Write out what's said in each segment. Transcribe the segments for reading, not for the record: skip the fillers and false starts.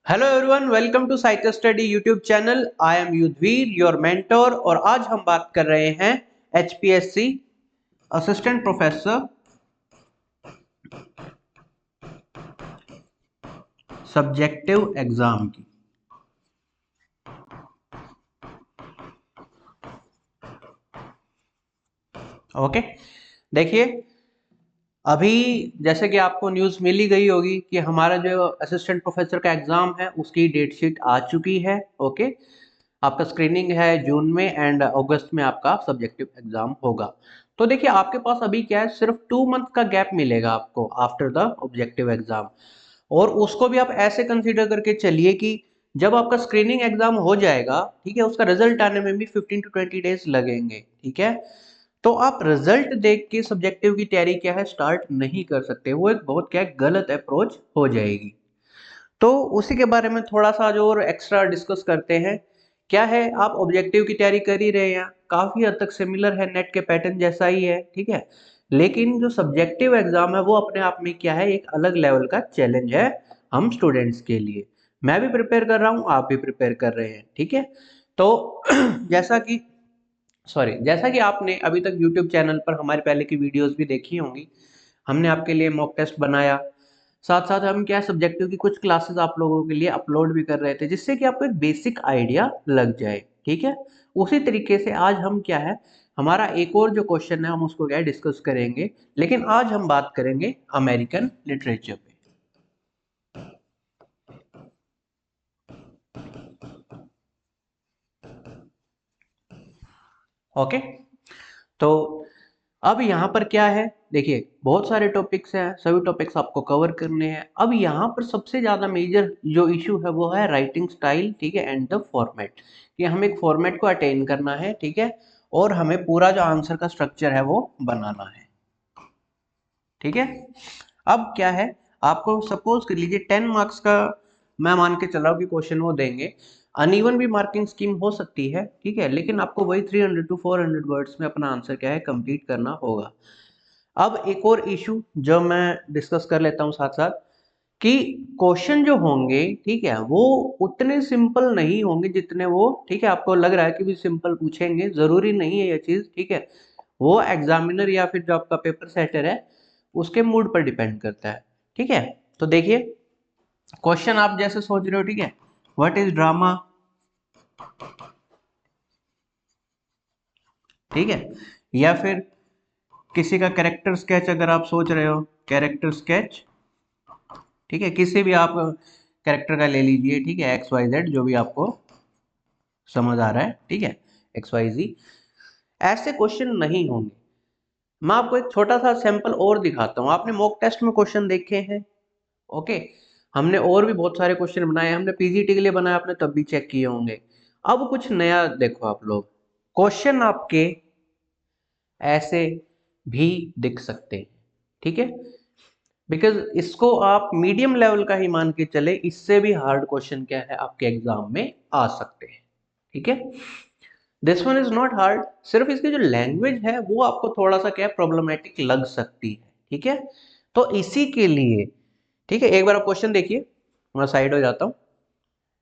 Hello everyone, welcome to psycho study YouTube channel. I am Yudhveer, your mentor. और आज हम बात कर रहे हैं HPSC assistant professor subjective exam की। ओके, देखिए, अभी जैसे कि आपको न्यूज़ मिल ही गई होगी कि हमारा जो असिस्टेंट प्रोफेसर का एग्जाम है उसकी डेट शीट आ चुकी है। ओके, आपका स्क्रीनिंग है जून में एंड अगस्त में आपका सब्जेक्टिव एग्जाम होगा। तो देखिए, आपके पास अभी क्या है, सिर्फ 2 मंथ का गैप मिलेगा आपको आफ्टर द ऑब्जेक्टिव एग्जाम। और उसको भी आप ऐसे कंसीडर करके चलिए कि जब आपका स्क्रीनिंग एग्जाम हो जाएगा, ठीक है, उसका रिजल्ट आने में भी 15 to 20 डेज लगेंगे। ठीक है, तो आप रिजल्ट देख के सब्जेक्टिव की तैयारी क्या है स्टार्ट नहीं कर सकते। वो एक बहुत क्या है, गलत अप्रोच हो जाएगी। तो उसी के बारे में थोड़ा सा जो और एक्स्ट्रा डिस्कस करते हैं। क्या है, आप ऑब्जेक्टिव की तैयारी कर ही रहे हैं, काफी हद तक सिमिलर है, नेट के पैटर्न जैसा ही है। ठीक है, लेकिन जो सब्जेक्टिव एग्जाम है वो अपने आप में क्या है, एक अलग लेवल का चैलेंज है हम स्टूडेंट्स के लिए। मैं भी प्रिपेयर कर रहा हूँ, आप भी प्रिपेयर कर रहे हैं। ठीक है, तो जैसा कि आपने अभी तक यूट्यूब चैनल पर हमारे पहले की वीडियोस भी देखी होंगी। हमने आपके लिए मॉक टेस्ट बनाया, साथ साथ हम क्या सब्जेक्टिव की कुछ क्लासेस आप लोगों के लिए अपलोड भी कर रहे थे, जिससे कि आपको एक बेसिक आइडिया लग जाए। ठीक है, उसी तरीके से आज हम क्या है, हमारा एक और जो क्वेश्चन है हम उसको क्या है डिस्कस करेंगे। लेकिन आज हम बात करेंगे अमेरिकन लिटरेचर पे। ओके, तो अब यहाँ पर क्या है, देखिए, बहुत सारे टॉपिक्स हैं, सभी टॉपिक्स आपको कवर करने हैं। अब यहाँ पर सबसे ज्यादा मेजर जो इशू है वो है राइटिंग स्टाइल। ठीक है, एंड द फॉर्मेट, कि हमें एक फॉर्मेट को अटेन करना है। ठीक है, और हमें पूरा जो आंसर का स्ट्रक्चर है वो बनाना है। ठीक है, अब क्या है, आपको सपोज कर लीजिए 10 मार्क्स का मैं मान के चला हूं कि क्वेश्चन वो देंगे। अनइवन भी मार्किंग स्कीम हो सकती है। ठीक है, लेकिन आपको वही 300 to 400 वर्ड्स में अपना आंसर क्या है कंप्लीट करना होगा। अब एक और इशू जो मैं डिस्कस कर लेता हूँ साथ साथ, कि क्वेश्चन जो होंगे, ठीक है, वो उतने सिंपल नहीं होंगे जितने वो, ठीक है, आपको लग रहा है कि भी सिंपल पूछेंगे, जरूरी नहीं है ये चीज। ठीक है, वो एग्जामिनर या फिर जो आपका पेपर सेटर है उसके मूड पर डिपेंड करता है। ठीक है, तो देखिए, क्वेश्चन आप जैसे सोच रहे हो, ठीक है, व्हाट इज ड्रामा। ठीक है, या फिर किसी का कैरेक्टर स्केच अगर आप सोच रहे हो, कैरेक्टर स्केच। ठीक है, किसी भी आप कैरेक्टर का ले लीजिए। ठीक है, एक्स वाई जेड जो भी आपको समझ आ रहा है। ठीक है, एक्स वाई जी, ऐसे क्वेश्चन नहीं होंगे। मैं आपको एक छोटा सा सैंपल और दिखाता हूँ। आपने मॉक टेस्ट में क्वेश्चन देखे हैं। ओके, हमने और भी बहुत सारे क्वेश्चन बनाए, हमने पीजीटी के लिए बनाया, आपने तब भी चेक किए होंगे। अब कुछ नया देखो आप लोग, क्वेश्चन आपके ऐसे भी दिख सकते हैं। ठीक है, बिकॉज इसको आप मीडियम लेवल का ही मान के चले, इससे भी हार्ड क्वेश्चन क्या है आपके एग्जाम में आ सकते हैं। ठीक है, this one is not hard, सिर्फ इसकी जो लैंग्वेज है वो आपको थोड़ा सा क्या प्रॉब्लमेटिक लग सकती है। ठीक है, तो इसी के लिए, ठीक है, एक बार आप क्वेश्चन देखिए, मैं साइड हो जाता हूं,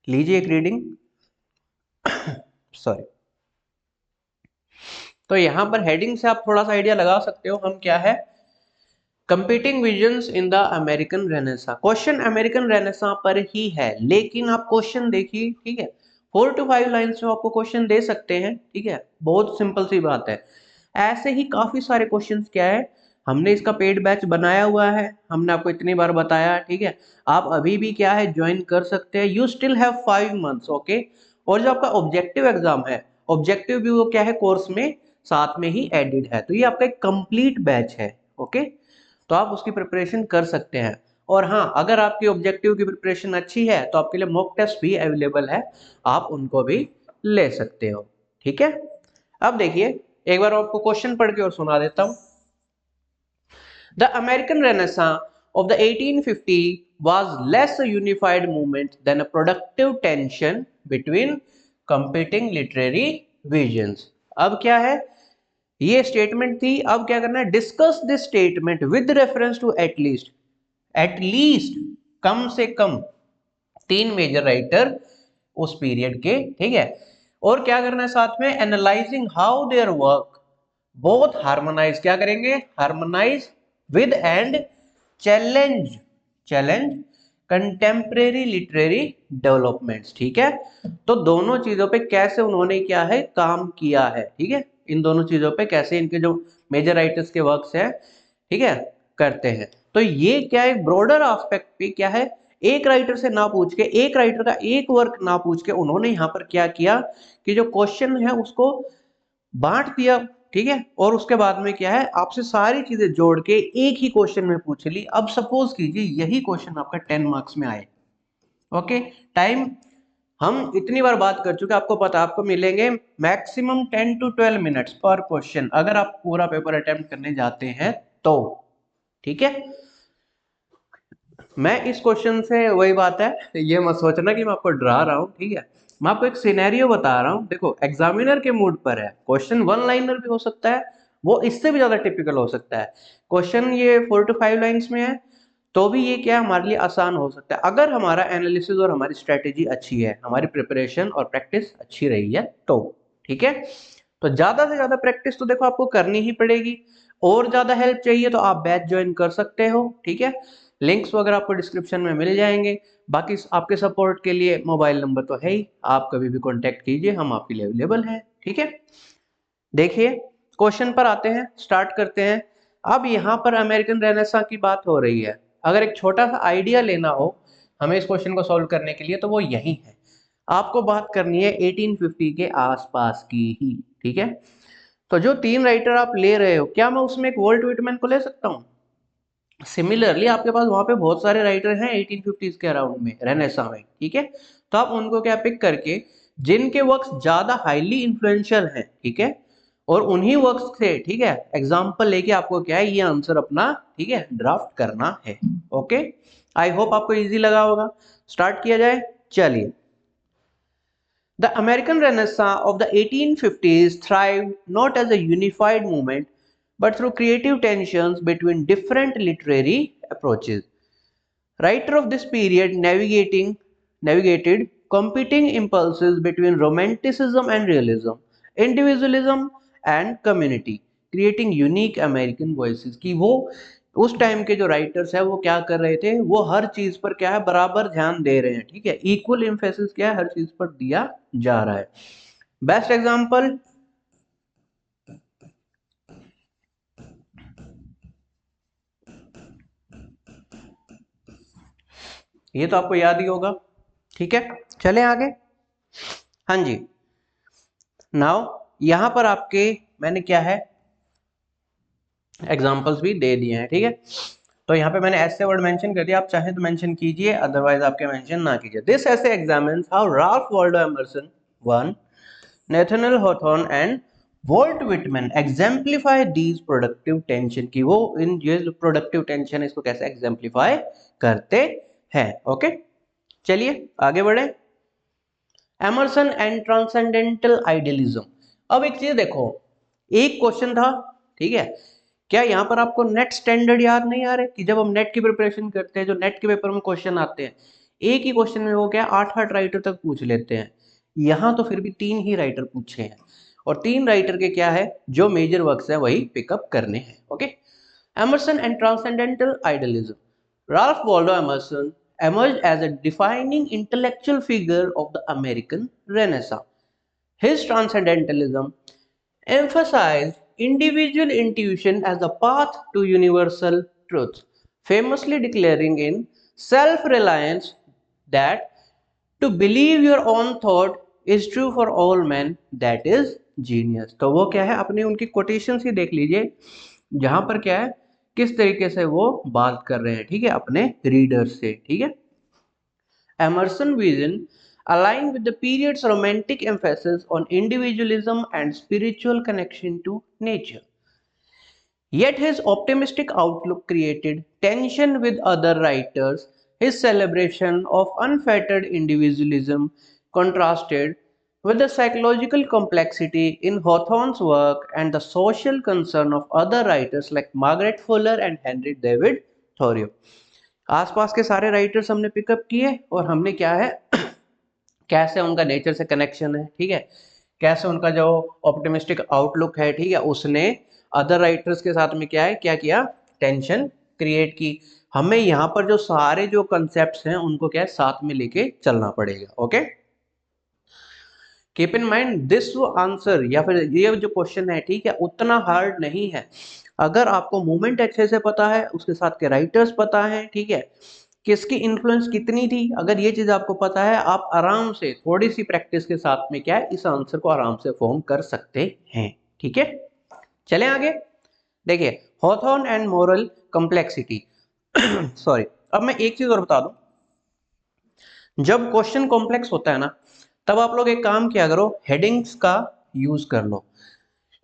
लीजिए एक रीडिंग। सॉरी, तो यहां पर हेडिंग से आप थोड़ा सा आइडिया लगा सकते हो हम क्या है, competing visions in the American Renaissance. Question American Renaissance पर ही है, लेकिन आप क्वेश्चन देखिए। ठीक है, 4 to 5 लाइन्स में आपको क्वेश्चन दे सकते हैं। ठीक है, बहुत सिंपल सी बात है। ऐसे ही काफी सारे क्वेश्चंस क्या है, हमने इसका पेड बैच बनाया हुआ है, हमने आपको इतनी बार बताया। ठीक है, आप अभी भी क्या है ज्वाइन कर सकते हैं, you still have 5 months. Okay, और जो आपका ऑब्जेक्टिव एग्जाम है, ऑब्जेक्टिव भी वो क्या है कोर्स में साथ में ही एडेड है, तो ये आपका एक कंप्लीट बैच है। ओके, तो आप उसकी प्रिपरेशन कर सकते हैं। और हाँ, अगर आपकी ऑब्जेक्टिव की प्रिपरेशन अच्छी है तो आपके लिए मॉक टेस्ट भी अवेलेबल है, आप उनको भी ले सकते हो। ठीक है, अब देखिए, एक बार आपको क्वेश्चन पढ़ के और सुना देता हूं। The American renaissance of the 1850 was less a unified movement than a productive tension between competing literary visions। अब क्या है, ये स्टेटमेंट थी। अब क्या करना है, discuss this statement with reference to at least, at least कम से कम तीन मेजर राइटर उस पीरियड के, ठीक है। और क्या करना है साथ में, analysing how their work both harmonise, क्या करेंगे, harmonise with and challenge contemporary literary developments, ठीक है। तो दोनों चीजों पे कैसे उन्होंने क्या है काम किया है, ठीक है, इन दोनों चीजों पे कैसे इनके जो मेजर राइटर्स के वर्क्स है, ठीक है, करते हैं। तो ये क्या है, ब्रॉडर एस्पेक्ट पे क्या है, एक राइटर से ना पूछ के, एक राइटर का एक वर्क ना पूछ के उन्होंने यहाँ पर क्या किया कि जो क्वेश्चन है उसको बांट दिया, ठीक है। और उसके बाद में क्या है, आपसे सारी चीजें जोड़ के एक ही क्वेश्चन में पूछ ली। अब सपोज कीजिए यही क्वेश्चन आपका 10 मार्क्स में आए, ओके। टाइम हम इतनी बार बात कर चुके, आपको पता आपको मिलेंगे मैक्सिमम 10 to 12 मिनट्स पर क्वेश्चन अगर आप पूरा पेपर अटेम्प्ट करने जाते हैं तो, ठीक है। मैं इस क्वेश्चन से, वही बात है, ये मत सोचना कि मैं आपको डरा रहा हूँ, ठीक है। मैं आपको एक सिनेरियो बता रहा हूँ, देखो एग्जामिनर के मूड पर है, क्वेश्चन वन लाइनर भी हो सकता है, वो इससे भी ज्यादा टिपिकल हो सकता है। क्वेश्चन ये 4 to 5 लाइन्स में है तो भी ये क्या हमारे लिए आसान हो सकता है अगर हमारा एनालिसिस और हमारी स्ट्रेटेजी अच्छी है, हमारी प्रिपरेशन और प्रैक्टिस अच्छी रही है तो, ठीक है। तो ज्यादा से ज्यादा प्रैक्टिस तो देखो आपको करनी ही पड़ेगी, और ज्यादा हेल्प चाहिए तो आप बैच ज्वाइन कर सकते हो, ठीक है। लिंक्स वगैरह आपको डिस्क्रिप्शन में मिल जाएंगे। बाकी आपके सपोर्ट के लिए मोबाइल नंबर तो है ही, आप कभी भी कांटेक्ट कीजिए, हम आपके लिए अवेलेबल हैं, ठीक है। देखिए क्वेश्चन पर आते हैं, स्टार्ट करते हैं। अब यहाँ पर अमेरिकन रेनेसां की बात हो रही है, अगर एक छोटा सा आइडिया लेना हो हमें इस क्वेश्चन को सॉल्व करने के लिए तो वो यही है। आपको बात करनी है 1850 के आसपास की ही, ठीक है। तो जो तीन राइटर आप ले रहे हो, क्या मैं उसमें एक वोल्ट विटमैन को ले सकता हूँ? सिमिलरली आपके पास वहां पे बहुत सारे राइटर हैं 1850s के अराउंड में, रेनेसां में, ठीक है। तो आप उनको क्या पिक करके, जिनके वर्क्स ज्यादा हाईली इन्फ्लुएंशियल हैं, ठीक है, और उन्हीं वर्क्स से, ठीक है, एग्जांपल लेके आपको क्या है ये आंसर अपना, ठीक है, ड्राफ्ट करना है, ओके। आई होप आपको इजी लगा होगा। स्टार्ट किया जाए, चलिए। The American Renaissance of the 1850s thrived not as a unified movement, but through creative tensions between different literary approaches. Writer of this period navigated competing impulses between romanticism and realism, individualism and community, creating unique American voices। कि वो उस time के जो writers है वो क्या कर रहे थे, वो हर चीज पर क्या है बराबर ध्यान दे रहे हैं, ठीक है, इक्वल एम्फेसिस क्या है हर चीज पर दिया जा रहा है। बेस्ट एग्जांपल, ये तो आपको याद ही होगा, ठीक है। चले आगे, हाँ जी। नाउ यहां पर आपके मैंने क्या है एग्जांपल्स भी दे दिए हैं, ठीक है। तो यहाँ पे मैंने ऐसे वर्ड मेंशन कर दिया, आप चाहें तो मेंशन कीजिए, अदरवाइज आपके मेंशन ना कीजिए। This essay examines how Ralph Waldo Emerson one Nathaniel Hawthorne and Walt Whitman exemplify these productive tension, की वो इन ये जो प्रोडक्टिव टेंशन है इसको कैसे एग्जाम्प्लीफाई करते हैं, ओके। चलिए आगे बढ़े। Emerson and transcendental idealism. अब एक चीज देखो, एक क्वेश्चन था, ठीक है, क्या यहाँ पर आपको नेट स्टैंडर्ड याद नहीं आ रहे कि जब हम नेट की प्रिपरेशन करते हैं, जो नेट के पेपर में क्वेश्चन आते हैं, एक ही क्वेश्चन में वो क्या 8-8 राइटर तक पूछ लेते हैं। यहाँ तो फिर भी 3 ही राइटर पूछे हैं, और 3 राइटर के क्या है जो मेजर वर्क्स है वही पिकअप करने हैं, okay. Emerson and transcendental idealism. Ralph Waldo Emerson emerged as a defining intellectual figure of the American Renaissance. His transcendentalism emphasized individual intuition as the path to universal truth, famously declaring in Self-Reliance that to believe your own thought is true for all men, that is genius। तो वो क्या है, अपनी उनकी quotations ही देख लीजिए, जहां पर क्या है किस तरीके से वो बात कर रहे हैं, ठीक है, अपने रीडर्स से, ठीक है। Emerson vision aligned with the period's romantic emphasis on individualism and spiritual connection to nature. Yet his optimistic outlook created tension with other writers. His celebration of unfettered individualism contrasted with the psychological complexity in Hawthorne's work and the social concern of other writers like Margaret Fuller and Henry David Thoreau. आसपास के सारे writers हमने pickup किए और हमने क्या है कैसे उनका नेचर से कनेक्शन है, ठीक है, कैसे उनका जो ऑप्टिमिस्टिक आउटलुक है, ठीक है, उसने अदर राइटर्स के साथ में क्या है क्या किया, टेंशन क्रिएट की। हमें यहाँ पर जो सारे जो कंसेप्ट्स हैं उनको क्या है साथ में लेके चलना पड़ेगा। Okay, keep in mind this answer या फिर ये जो क्वेश्चन है, ठीक है, उतना हार्ड नहीं है। अगर आपको मूवमेंट अच्छे से पता है, उसके साथ के राइटर्स पता है, ठीक है, किसकी इन्फ्लुएंस कितनी थी, अगर ये चीज आपको पता है, आप आराम से थोड़ी सी प्रैक्टिस के साथ में क्या है इस आंसर को आराम से फॉर्म कर सकते हैं। ठीक है, चलें आगे। देखिए, Hawthorne and moral complexity sorry, अब मैं एक चीज और बता दूं, जब क्वेश्चन कॉम्प्लेक्स होता है ना, तब आप लोग एक काम किया करो, हेडिंग्स का यूज कर लो,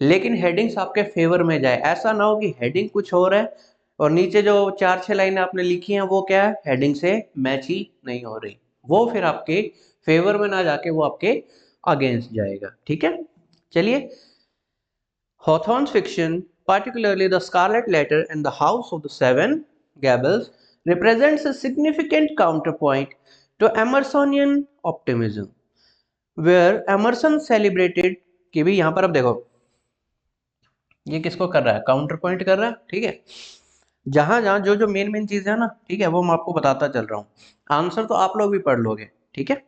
लेकिन हेडिंग्स आपके फेवर में जाए। ऐसा ना हो कि हेडिंग कुछ और है और नीचे जो 4-6 लाइनें आपने लिखी हैं वो क्या है हेडिंग से मैच ही नहीं हो रही, वो फिर आपके फेवर में ना जाके वो आपके अगेंस्ट जाएगा। ठीक है, चलिए। Hawthorne's fiction, particularly The Scarlet Letter and The House of the Seven Gables, represents a significant counterpoint to Emersonian optimism, where Emerson celebrated कि भी यहाँ पर अब देखो ये किसको कर रहा है, काउंटर पॉइंट कर रहा है। ठीक है, जहां जहां जो जो मेन मेन चीज है ना, ठीक है, वो मैं आपको बताता चल रहा हूँ, आंसर तो आप लोग भी पढ़ लोगे। ठीक है,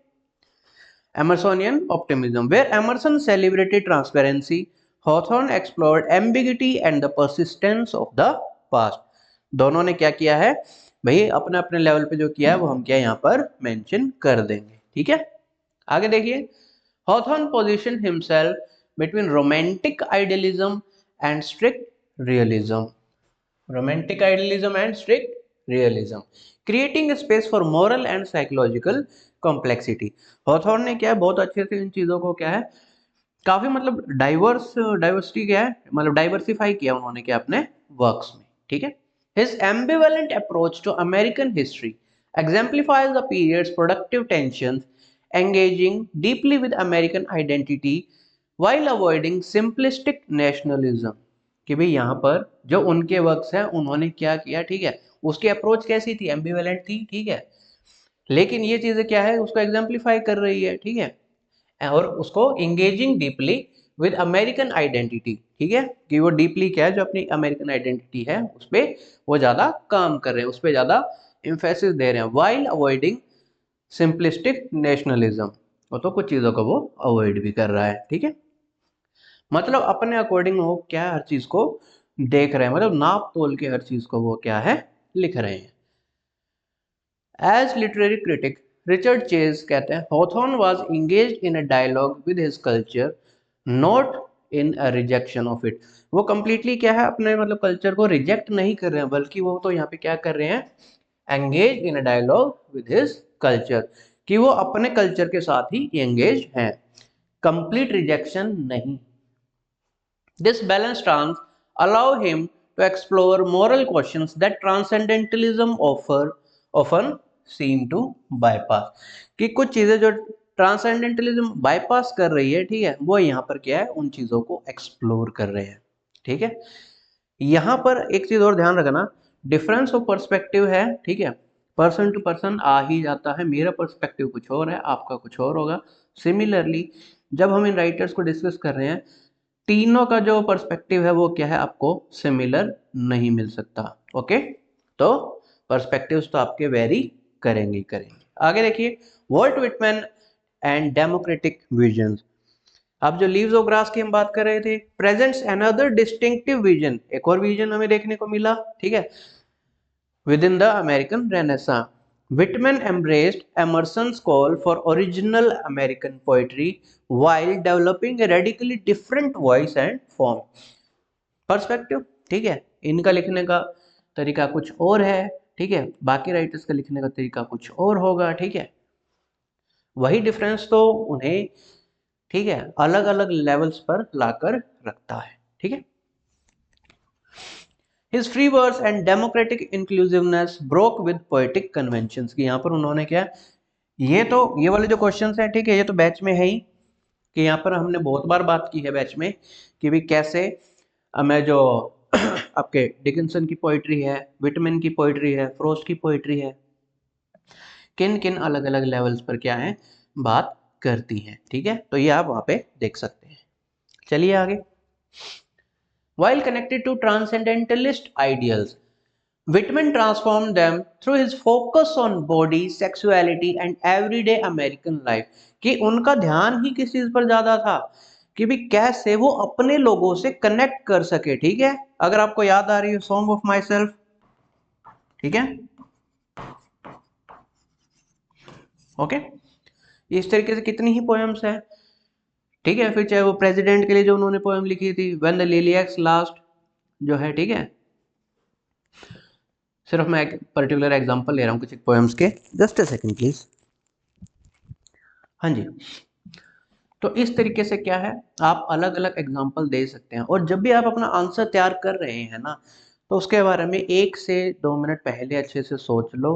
Emersonian optimism, where Emerson celebrated transparency, Hawthorne explored ambiguity and the persistence of the past। दोनों ने क्या किया है भाई, अपने अपने लेवल पे जो किया है वो हम क्या यहाँ पर मेंशन कर देंगे। ठीक है, आगे देखिए। Hawthorne positioned himself between romantic idealism and strict realism, romantic idealism and strict realism, creating a space for moral and psychological complexity। Hawthorne ने क्या है बहुत अच्छे से इन चीजों को क्या है काफी मतलब डाइवर्सिटी क्या है मतलब डाइवर्सिफाई किया उन्होंने क्या अपने वर्क्स में। ठीक है, his ambivalent approach to American history exemplifies the period's productive tensions, engaging deeply with American identity while avoiding simplistic nationalism। कि भाई यहाँ पर जो उनके वर्क्स हैं उन्होंने क्या किया, ठीक है, उसकी अप्रोच कैसी थी, एम्बिवेलेंट थी। ठीक है, लेकिन ये चीजें क्या है उसको एग्जाम्पलीफाई कर रही है। ठीक है, और उसको engaging deeply with American identity. ठीक है, कि वो डीपली क्या है जो अपनी अमेरिकन आइडेंटिटी है उस पर वो ज्यादा काम कर रहे हैं, उस पर ज्यादा इम्फेसिस दे रहे हैं, वाइल अवॉइडिंग सिंपलिस्टिक नेशनलिज्म। वो तो कुछ चीजों को वो अवॉइड भी कर रहा है। ठीक है, मतलब अपने अकॉर्डिंग वो क्या हर चीज को देख रहे हैं, मतलब नाप तोल के हर चीज को वो क्या है लिख रहे हैं। As literary critic Richard Chase कहते हैं, Hawthorne was engaged in a dialogue with his culture, not in a rejection of it. वो कंप्लीटली क्या है अपने मतलब कल्चर को रिजेक्ट नहीं कर रहे हैं, बल्कि वो तो यहाँ पे क्या कर रहे हैं engage in a dialogue with his culture, कि वो अपने कल्चर के साथ ही एंगेज हैं, कंप्लीट रिजेक्शन नहीं। This balanced stance allow him to explore moral questions that transcendentalism often seem to bypass। कि कुछ चीजें जो ट्रांसेंडेंटलिज्म बाईपास कर रही है, ठीक है, वो यहाँ पर क्या है उन चीजों को एक्सप्लोर कर रहे हैं। ठीक है, यहाँ पर एक चीज और ध्यान रखना, डिफरेंस ऑफ पर्सपेक्टिव है। ठीक है, पर्सन टू पर्सन आ ही जाता है, मेरा पर्सपेक्टिव कुछ और है, आपका कुछ और होगा। सिमिलरली जब हम इन राइटर्स को डिस्कस कर रहे हैं, तीनों का जो पर्सपेक्टिव है वो क्या है आपको सिमिलर नहीं मिल सकता। ओके, तो पर्सपेक्टिव्स तो आपके वेरी करेंगे करेंगे। आगे देखिए, Walt Whitman and democratic visions. अब जो लीव्स ऑफ ग्रास की हम बात कर रहे थे, प्रेजेंट्स अनदर डिस्टिंक्टिव विजन, एक और विजन हमें देखने को मिला। ठीक है, with in the American renaissance, Whitman embraced Emerson's call for original American poetry while developing a radically different voice and form। Perspective, ठीक है, इनका लिखने का तरीका कुछ और है, ठीक है, बाकी राइटर्स का लिखने का तरीका कुछ और होगा। ठीक है, वही डिफरेंस तो उन्हें, ठीक है, अलग अलग लेवल्स पर लाकर रखता है। ठीक है, His free verse and democratic inclusiveness broke with poetic conventions। कि यहाँ पर उन्होंने क्या, ये वाले जो क्वेश्चंस हैं, ठीक है, ये तो बैच में है ही, कि यहाँ पर हमने बहुत बार बात की है बैच में कि भी कैसे हमें जो आपके डिकिंसन की पोइट्री है, विटमैन की पोइट्री है, फ्रोस्ट की पोइट्री है, किन किन अलग अलग लेवल्स पर क्या है बात करती हैं। ठीक है, तो ये आप वहां पे देख सकते हैं। चलिए आगे। While connected to transcendentalist ideals, Whitman transformed them through his focus on body, sexuality and everyday American life। कि उनका ध्यान ही किस चीज पर ज्यादा था कि भी कैसे वो अपने लोगों से कनेक्ट कर सके। ठीक है, अगर आपको याद आ रही है सॉन्ग ऑफ माई सेल्फ, ठीक है, ओके, इस तरीके से कितनी ही पोएम्स है। ठीक है, फिर चाहे वो प्रेसिडेंट के लिए जो उन्होंने पोएम लिखी थी, व्हेन द लिलियक्स लास्ट, जो है, ठीक है, सिर्फ मैं एक पर्टिकुलर एग्जांपल ले रहा हूँ कुछ पोएम्स के, जस्ट अ सेकंड प्लीज। हाँ जी, तो इस तरीके से क्या है, आप अलग अलग एग्जांपल दे सकते हैं। और जब भी आप अपना आंसर तैयार कर रहे हैं ना, तो उसके बारे में 1 से 2 मिनट पहले अच्छे से सोच लो।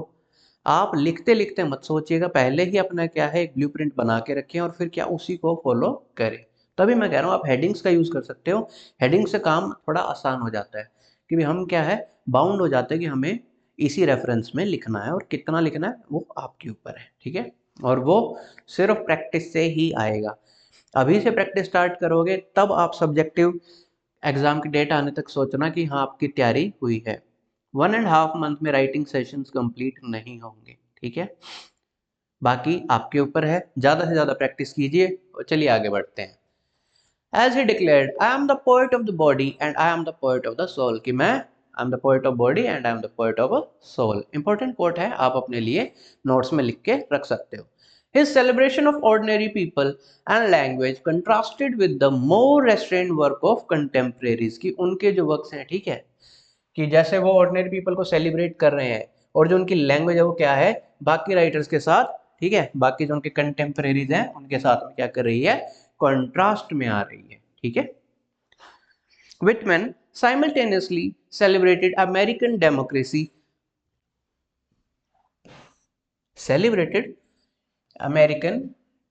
आप लिखते लिखते मत सोचिएगा, पहले ही अपना क्या है एक ब्लूप्रिंट बना के रखें और फिर क्या उसी को फॉलो करें। तभी मैं कह रहा हूँ आप हेडिंग्स का यूज कर सकते हो। हेडिंग से काम थोड़ा आसान हो जाता है कि हम क्या है बाउंड हो जाते हैं कि हमें इसी रेफरेंस में लिखना है, और कितना लिखना है वो आपके ऊपर है। ठीक है, और वो सिर्फ प्रैक्टिस से ही आएगा। अभी से प्रैक्टिस स्टार्ट करोगे तब आप सब्जेक्टिव एग्जाम की डेट आने तक सोचना कि हाँ आपकी तैयारी हुई है। 1.5 मंथ में राइटिंग सेशंस कंप्लीट नहीं होंगे। ठीक है, बाकी आपके ऊपर है, ज्यादा से ज्यादा प्रैक्टिस कीजिए। और चलिए आगे बढ़ते हैं। As he declared, I am the poet of the body and I am the poet of the soul। कि मैं I am the poet of body and I am the poet of a soul। Important coat है, आप अपने लिए notes में लिख के रख सकते हो। His celebration of ordinary people and language contrasted with the more restrained work of contemporaries। कि उनके जो वर्क्स हैं, ठीक है, कि जैसे वो ऑर्डिनरी पीपल को सेलिब्रेट कर रहे हैं और जो उनकी लैंग्वेज है वो क्या है बाकी राइटर्स के साथ, ठीक है, बाकी जो उनके कंटेम्परेरीज हैं उनके साथ में क्या कर रही है, कॉन्ट्रास्ट में आ रही है। ठीक है, Whitman simultaneously celebrated American democracy, celebrated American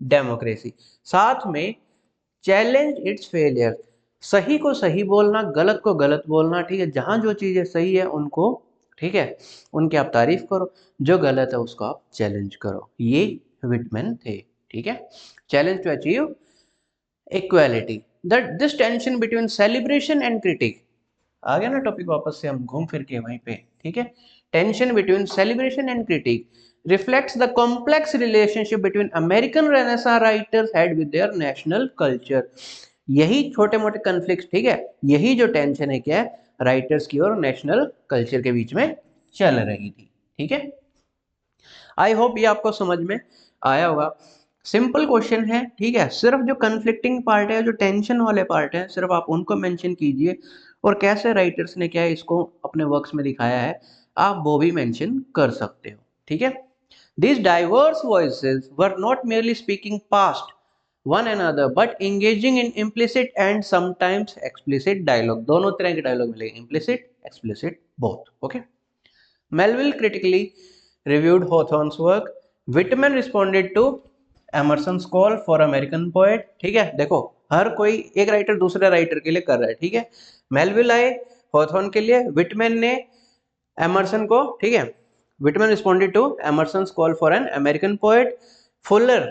democracy, साथ में चैलेंज इट्स फेलियर। सही को सही बोलना, गलत को गलत बोलना। ठीक है, जहां जो चीजें सही है उनको, ठीक है, उनकी आप तारीफ करो, जो गलत है उसको आप चैलेंज करो। ये विटमैन थे। ठीक है, challenge to achieve equality, that this tension between celebration and critique. आ गया ना टॉपिक, वापस से हम घूम फिर के वहीं पे। ठीक है, tension between celebration and critic reflects the complex relationship between American Renaissance writers had with their national culture। यही छोटे मोटे कन्फ्लिक्ट, ठीक है, यही जो टेंशन है क्या है राइटर्स की और नेशनल कल्चर के बीच में चल रही थी। ठीक है, आई होप ये आपको समझ में आया होगा। सिंपल क्वेश्चन है, ठीक है, सिर्फ जो कन्फ्लिक्टिंग पार्ट है, जो टेंशन वाले पार्ट है, सिर्फ आप उनको मेंशन कीजिए और कैसे राइटर्स ने क्या है इसको अपने वर्क्स में दिखाया है आप वो भी मेंशन कर सकते हो। ठीक है, these diverse voices were not merely speaking past one another but engaging in implicit and sometimes explicit dialogue। दोनों तरह के डायलॉग मिलेंगे, implicit, explicit, both। okay, Melville critically reviewed Hawthorne's work। Whitman responded to Emerson's call for American poet। ठीक है, देखो हर कोई एक writer दूसरे राइटर के लिए कर रहा है। ठीक है, मेलविल आए हॉथॉर्न के लिए, विटमैन ने एमरसन को, ठीक है, Whitman responded to Emerson's call for an American poet. Fuller,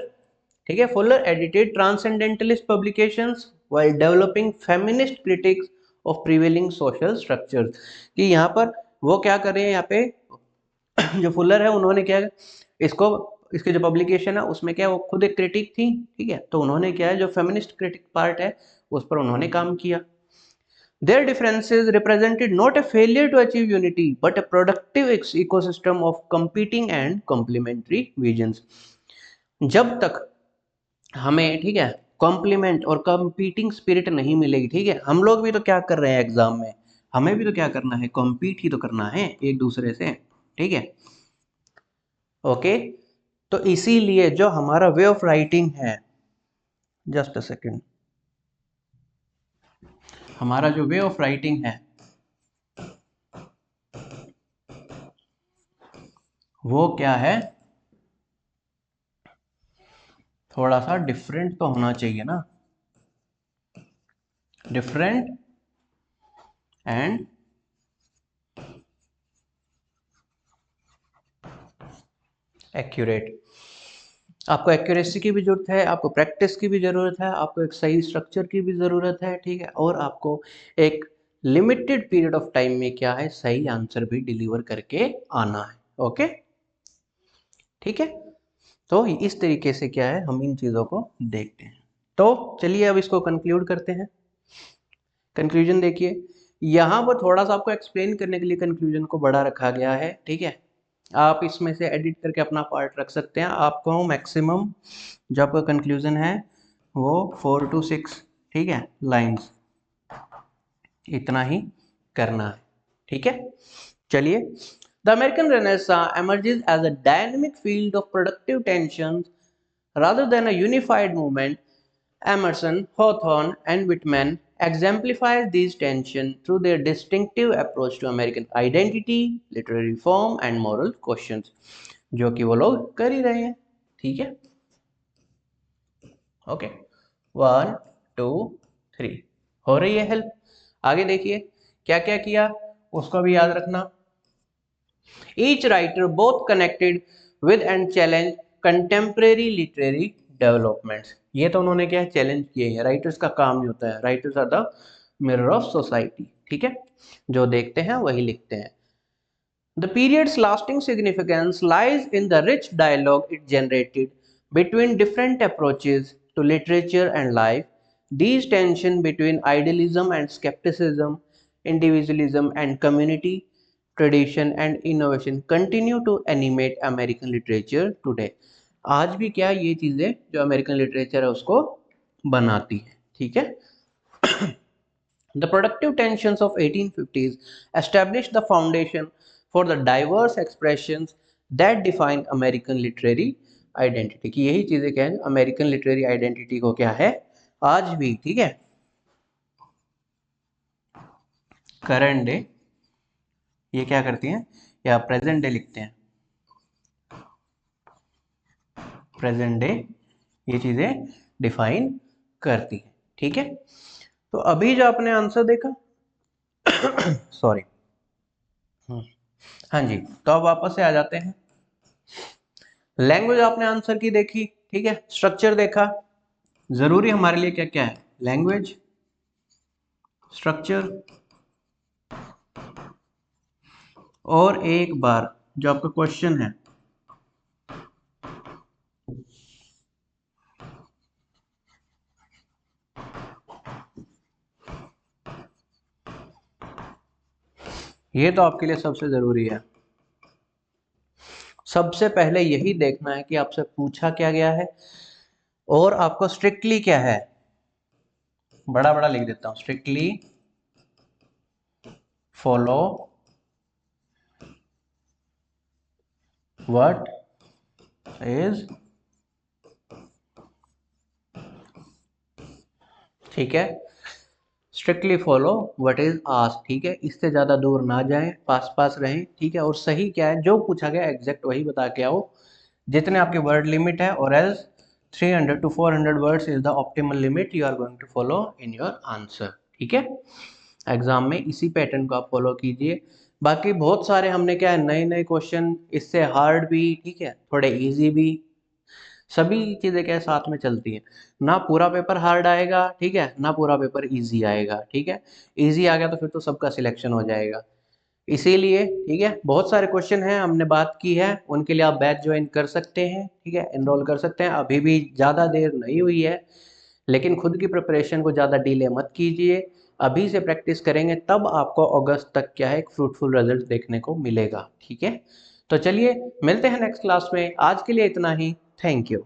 ठीक है, Fuller edited transcendentalist publications while developing feminist critiques of prevailing social structures. कि यहाँ पर वो क्या कर रहे हैं यहाँ पे जो फुलर है उन्होंने क्या इसको, इसके जो पब्लिकेशन है उसमें क्या वो खुद एक क्रिटिक थी। ठीक है, तो उन्होंने क्या है जो फेमिनिस्ट क्रिटिक पार्ट है उस पर उन्होंने काम किया। Their differences represented not a failure to achieve unity, but a productive ecosystem of competing and complementary visions। जब तक हमें, ठीक है, कॉम्प्लीमेंट और कंपीटिंग स्पिरिट नहीं मिलेगी, ठीक है, हम लोग भी तो क्या कर रहे हैं एग्जाम में, हमें भी तो क्या करना है, कॉम्पीट ही तो करना है एक दूसरे से। ठीक है, ओके, तो इसीलिए जो हमारा वे ऑफ राइटिंग है, जस्ट अ सेकेंड, हमारा जो वे ऑफ राइटिंग है वो क्या है, थोड़ा सा डिफरेंट तो होना चाहिए ना, डिफरेंट एंड एक्यूरेट। आपको एक्यूरेसी की भी जरूरत है, आपको प्रैक्टिस की भी जरूरत है, आपको एक सही स्ट्रक्चर की भी जरूरत है, ठीक है, और आपको एक लिमिटेड पीरियड ऑफ टाइम में क्या है, सही आंसर भी डिलीवर करके आना है। ओके, ठीक है। तो इस तरीके से क्या है, हम इन चीजों को देखते हैं। तो चलिए अब इसको कंक्लूड करते हैं। कंक्लूजन देखिए, यहाँ पर थोड़ा सा आपको एक्सप्लेन करने के लिए कंक्लूजन को बड़ा रखा गया है, ठीक है। आप इसमें से एडिट करके अपना पार्ट रख सकते हैं। आपको मैक्सिमम जो आपका कंक्लूजन है वो 4 to 6, ठीक है, लाइंस, इतना ही करना है, ठीक है। चलिए, the American renaissance emerges as a dynamic field of productive tensions rather than a unified movement. Emerson, Hawthorne, and Whitman exemplifies these tensions through their distinctive approach to American identity, literary form, and moral questions, जो कि वो लोग कर ही रहे हैं, ठीक है। Okay, 1 2 3 हो रही है हेल्प। आगे देखिए क्या क्या किया, उसको भी याद रखना। Each writer both connected with and challenged contemporary literary developments. ये तो उन्होंने क्या चैलेंज किए हैं। राइटर्स का काम ही होता है, writers are the mirror of society, ठीक है, जो देखते हैं वही लिखते हैं। The period's lasting significance lies in the rich dialogue it generated between different approaches to literature and life. These tensions between idealism and skepticism, individualism and community, tradition and innovation continue to animate American literature today. आज भी क्या ये चीजें जो American literature है उसको बनाती है, ठीक है। The productive tensions of 1850s established the foundation for the diverse expressions that define American literary identity। कि यही चीजें क्या है, अमेरिकन लिटरेरी आइडेंटिटी को क्या है आज भी, ठीक है, करंट डे ये क्या करती हैं, या प्रेजेंट डे लिखते हैं, प्रेजेंट डे ये चीजें डिफाइन करती है, ठीक है। तो अभी जो आपने आंसर देखा सॉरी, हाँ जी, तो अब वापस से आ जाते हैं। लैंग्वेज आपने आंसर की देखी, ठीक है, स्ट्रक्चर देखा। जरूरी हमारे लिए क्या क्या है, लैंग्वेज, स्ट्रक्चर, और एक बार जो आपका क्वेश्चन है ये तो आपके लिए सबसे जरूरी है। सबसे पहले यही देखना है कि आपसे पूछा क्या गया है, और आपको स्ट्रिक्टली क्या है, बड़ा बड़ा लिख देता हूं, स्ट्रिक्टली फॉलो व्हाट इज, ठीक है, strictly follow what is asked, ठीक है, इससे ज्यादा दूर ना जाएं, पास पास रहें, ठीक है। और सही क्या है, जो पूछा गया एग्जैक्ट वही बता के आओ, जितने आपकी वर्ड लिमिट है, और एल्स 300 to 400 words is the optimal limit you are going to follow in your answer, ठीक है। एग्जाम में इसी पैटर्न को आप फॉलो कीजिए। बाकी बहुत सारे हमने क्या है, नए नए क्वेश्चन, इससे हार्ड भी, ठीक है, थोड़े इजी भी, सभी चीजें क्या साथ में चलती हैं। ना पूरा पेपर हार्ड आएगा, ठीक है, ना पूरा पेपर इजी आएगा, ठीक है। इजी आ गया तो फिर तो सबका सिलेक्शन हो जाएगा। इसीलिए ठीक है, बहुत सारे क्वेश्चन हैं हमने बात की है, उनके लिए आप बैच ज्वाइन कर सकते हैं, ठीक है, एनरोल कर सकते हैं। अभी भी ज़्यादा देर नहीं हुई है, लेकिन खुद की प्रिपरेशन को ज़्यादा डिले मत कीजिए। अभी से प्रैक्टिस करेंगे तब आपको अगस्त तक क्या है एक फ्रूटफुल रिजल्ट देखने को मिलेगा, ठीक है। तो चलिए मिलते हैं नेक्स्ट क्लास में, आज के लिए इतना ही, थैंक यू।